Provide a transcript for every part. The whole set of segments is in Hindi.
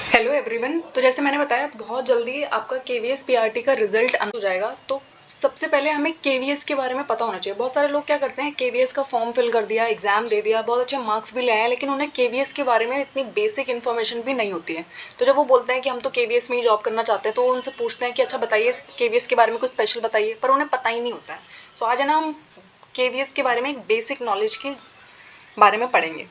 Hello everyone. तो जैसे मैंने बताया बहुत जल्दी आपका केवीएस पीआरटी का रिजल्ट अनाउंस हो जाएगा। तो सबसे पहले हमें केवीएस के बारे में पता होना चाहिए। बहुत सारे लोग क्या करते हैं, केवीएस का फॉर्म फिल कर दिया, एग्जाम दे दिया, बहुत अच्छे मार्क्स भी ले आए, लेकिन उन्हें केवीएस के बारे में इतनी बेसिक इन्फॉर्मेशन भी नहीं होती है। तो जब वो बोलते हैं कि हम तो केवीएस में ही जॉब करना चाहते हैं, तो वो उनसे पूछते हैं कि अच्छा बताइए केवीएस के बारे में कुछ स्पेशल बताइए, पर उन्हें पता ही नहीं होता है। सो आज है ना हम केवीएस के बारे में एक बेसिक नॉलेज के बारे में पढ़ेंगे।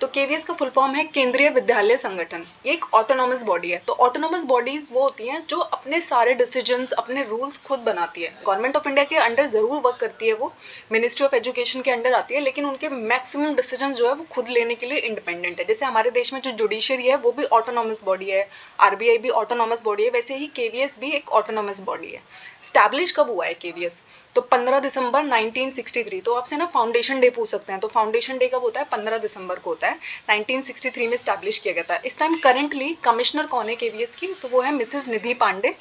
तो केवीएस का फुल फॉर्म है केंद्रीय विद्यालय संगठन। ये एक ऑटोनॉमस बॉडी है। तो ऑटोनॉमस बॉडीज वो होती हैं जो अपने सारे डिसीजंस, अपने रूल्स खुद बनाती है। गवर्नमेंट ऑफ इंडिया के अंडर जरूर वर्क करती है, वो मिनिस्ट्री ऑफ एजुकेशन के अंडर आती है, लेकिन उनके मैक्सिमम डिसीजन जो है वो खुद लेने के लिए इंडिपेंडेंट है। जैसे हमारे देश में जो जुडिशरी है वो भी ऑटोनॉमस बॉडी है, आरबीआई भी ऑटोनॉमस बॉडी है, वैसे ही केवीएस भी एक ऑटोनॉमस बॉडी है। स्टैब्लिश कब हुआ है केवीएस? तो 15 दिसंबर 1963। तो आपसे ना फाउंडेशन डे पूछ सकते हैं। तो फाउंडेशन डे कब होता है? 15 दिसंबर को होता है। 1963 में स्टैब्लिश किया गया था। इस टाइम करंटली कमिश्नर कौन है केवीएस की? तो वो है मिसेस निधि पांडे।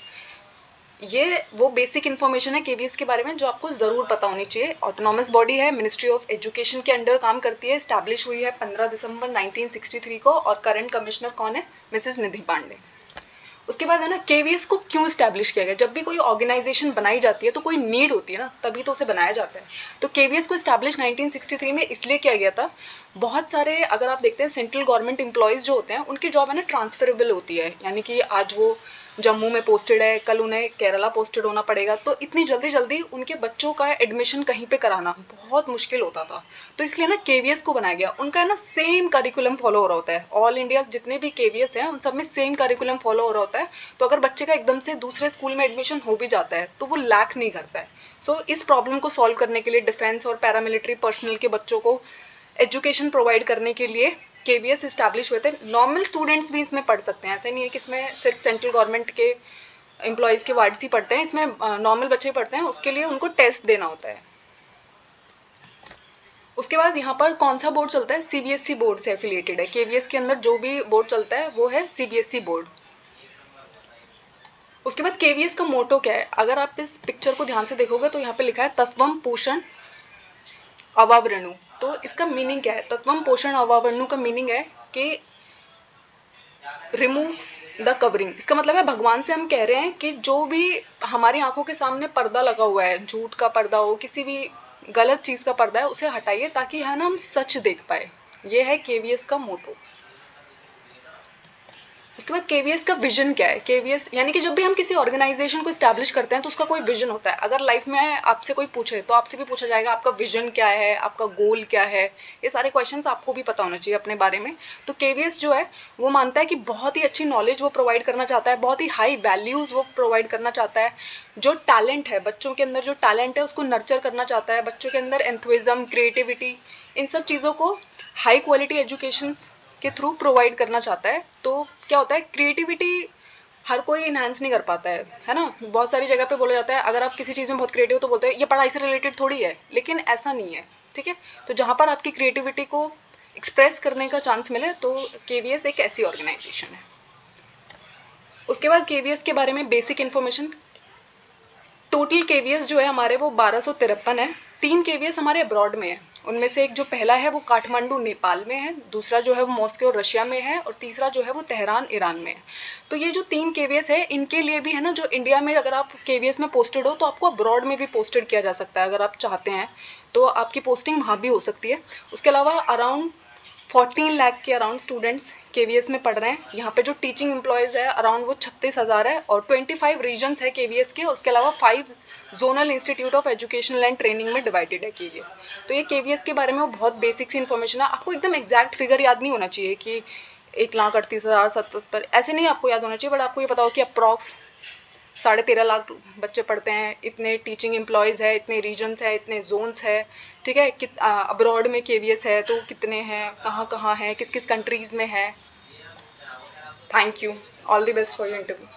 ये वो बेसिक इन्फॉर्मेशन है केवीएस के बारे में जो आपको जरूर पता होनी चाहिए। ऑटोनॉमस बॉडी है, मिनिस्ट्री ऑफ एजुकेशन के अंडर काम करती है, स्टैब्लिश हुई है 15 दिसंबर 1963 को, और करंट कमिश्नर कौन है? मिसेस निधि पांडे। उसके बाद है ना, केवीएस को क्यों स्टैब्लिश किया गया? जब भी कोई ऑर्गेनाइजेशन बनाई जाती है तो कोई नीड होती है ना, तभी तो उसे बनाया जाता है। तो केवीएस को स्टैब्लिश 1963 में इसलिए किया गया था। बहुत सारे, अगर आप देखते हैं, सेंट्रल गवर्नमेंट एम्प्लॉयज जो होते हैं उनकी जॉब है ना ट्रांसफरेबल होती है। यानी कि आज वो जम्मू में पोस्टेड है, कल उन्हें केरला पोस्टेड होना पड़ेगा। तो इतनी जल्दी जल्दी उनके बच्चों का एडमिशन कहीं पे कराना बहुत मुश्किल होता था। तो इसलिए ना केवीएस को बनाया गया। उनका है ना सेम करिकुलम फॉलो हो रहा होता है। ऑल इंडिया जितने भी केवीएस हैं उन सब में सेम करिकुलम फॉलो हो रहा होता है। तो अगर बच्चे का एकदम से दूसरे स्कूल में एडमिशन हो भी जाता है तो वो लैक नहीं करता है। सो इस प्रॉब्लम को सॉल्व करने के लिए डिफेंस और पैरामिलिट्री पर्सनल के बच्चों को एजुकेशन प्रोवाइड करने के लिए केवीएस इस्टेब्लिश हुए थे। नॉर्मल स्टूडेंट्स भी इसमें पढ़ सकते हैं, ऐसा नहीं है कि इसमें सिर्फ सेंट्रल गवर्नमेंट के एम्प्लॉयज़ के वार्ड्स ही पढ़ते हैं। इसमें नॉर्मल बच्चे पढ़ते हैं, उसके लिए उनको टेस्ट देना होता है। उसके बाद यहाँ पर कौन सा बोर्ड चलता है? सीबीएसई बोर्ड से एफिलिएटेड है। केवीएस के अंदर जो भी बोर्ड चलता है वो है सीबीएसई बोर्ड। उसके बाद केवीएस का मोटो क्या है? अगर आप इस पिक्चर को ध्यान से देखोगे तो यहाँ पे लिखा है तत्वम पोषण अवावरणु। तो इसका मीनिंग क्या है? तत्वम पोषण अवावरणु का मीनिंग है कि रिमूव द कवरिंग। इसका मतलब है भगवान से हम कह रहे हैं कि जो भी हमारी आंखों के सामने पर्दा लगा हुआ है, झूठ का पर्दा हो, किसी भी गलत चीज का पर्दा है, उसे हटाइए ताकि है ना हम सच देख पाए। ये है केवीएस का मोटो। उसके बाद केवीएस का विजन क्या है? केवीएस यानी कि जब भी हम किसी ऑर्गेनाइजेशन को स्टैब्लिश करते हैं तो उसका कोई विजन होता है। अगर लाइफ में आपसे कोई पूछे तो आपसे भी पूछा जाएगा आपका विजन क्या है, आपका गोल क्या है। ये सारे क्वेश्चंस आपको भी पता होना चाहिए अपने बारे में। तो केवीएस जो है वो मानता है कि बहुत ही अच्छी नॉलेज वो प्रोवाइड करना चाहता है, बहुत ही हाई वैल्यूज वो प्रोवाइड करना चाहता है। जो टैलेंट है बच्चों के अंदर, जो टैलेंट है उसको नर्चर करना चाहता है। बच्चों के अंदर एंथुइज्म, क्रिएटिविटी, इन सब चीज़ों को हाई क्वालिटी एजुकेशन के थ्रू प्रोवाइड करना चाहता है। तो क्या होता है, क्रिएटिविटी हर कोई इनहेंस नहीं कर पाता है ना। बहुत सारी जगह पे बोला जाता है अगर आप किसी चीज़ में बहुत क्रिएटिव हो तो बोलते हैं ये पढ़ाई से रिलेटेड थोड़ी है, लेकिन ऐसा नहीं है। ठीक है, तो जहाँ पर आपकी क्रिएटिविटी को एक्सप्रेस करने का चांस मिले तो केवीएस एक ऐसी ऑर्गेनाइजेशन है। उसके बाद केवीएस के बारे में बेसिक इन्फॉर्मेशन। टोटल केवीएस जो है हमारे वो 1253 है। 3 केवीएस हमारे अब्रॉड में है। उनमें से एक जो पहला है वो काठमांडू नेपाल में है, दूसरा जो है वो मॉस्को रशिया में है, और तीसरा जो है वो तेहरान ईरान में है। तो ये जो 3 केवीएस है इनके लिए भी है ना, जो इंडिया में अगर आप केवीएस में पोस्टेड हो तो आपको अब्रॉड में भी पोस्टेड किया जा सकता है। अगर आप चाहते हैं तो आपकी पोस्टिंग वहाँ भी हो सकती है। उसके अलावा अराउंड 14 लाख के अराउंड स्टूडेंट्स केवीएस में पढ़ रहे हैं। यहाँ पे जो टीचिंग एम्प्लॉयज़ है अराउंड वो 36,000 है, और 25 रीजन्स है केवीएस के। उसके अलावा 5 zonal institute of educational and training में डिवाइडेड है केवीएस। तो ये केवीएस के बारे में वो बहुत बेसिक सी इन्फॉर्मेशन है। आपको एकदम एग्जैक्ट फिगर याद नहीं होना चाहिए कि 1,38,077, ऐसे नहीं आपको याद होना चाहिए, बट आपको ये पता हो कि अप्रॉक्स 13.5 लाख बच्चे पढ़ते हैं, इतने टीचिंग एम्प्लॉयज़ है, इतने रीजन्स है, इतने जोन्स है। ठीक है, अब्रॉड में केवीएस है तो कितने हैं, कहाँ कहाँ हैं, किस किस कंट्रीज़ में है। Thank you. All the best for your interview.